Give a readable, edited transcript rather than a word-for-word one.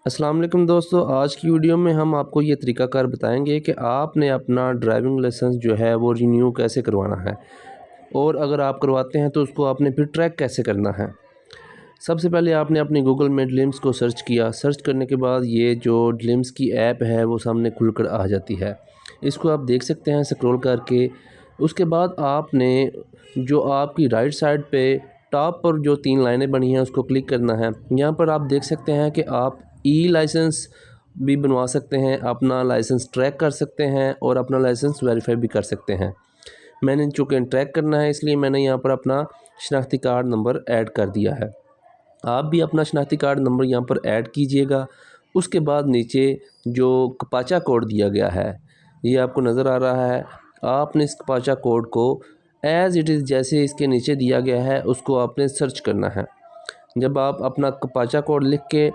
السلام علیکم دوستو، آج کی ویڈیو میں ہم آپ کو یہ طریقہ کار بتائیں گے کہ آپ نے اپنا ڈرائیونگ لائسنس جو ہے وہ رینیو کیسے کروانا ہے، اور اگر آپ کرواتے ہیں تو اس کو آپ نے پھر ٹریک کیسے کرنا ہے۔ سب سے پہلے آپ نے اپنی گوگل میں ڈلیمز کو سرچ کیا۔ سرچ کرنے کے بعد یہ جو ڈلیمز کی ایپ ہے وہ سامنے کھل کر آ جاتی ہے۔ اس کو آپ دیکھ سکتے ہیں سکرول کر کے۔ اس کے بعد آپ نے جو آپ کی رائٹ سائڈ پہ ٹاپ پر جو 3 لائنیں بنی ہیں اس کو کلک کرنا ہے۔ یہاں پر آپ دیکھ سکتے ہیں کہ آپ ای لائسنس بھی بنوا سکتے ہیں، اپنا لائسنس ٹریک کر سکتے ہیں اور اپنا لائسنس ویریفائی بھی کر سکتے ہیں۔ میں نے چونکہ ٹریک کرنا ہے اس لیے میں نے یہاں پر اپنا شناختی کارڈ نمبر ایڈ کر دیا ہے۔ آپ بھی اپنا شناختی کارڈ نمبر یہاں پر ایڈ کیجئے گا۔ اس کے بعد نیچے جو کپاچا کوڈ دیا گیا ہے یہ آپ کو نظر آ رہا ہے۔ آپ نے اس کپاچا کوڈ کو ایز اٹ از جیسے اس کے نیچے دیا گیا ہے اس کو آپ نے سرچ کرنا ہے۔ جب آپ اپنا کپاچا کوڈ لکھ کے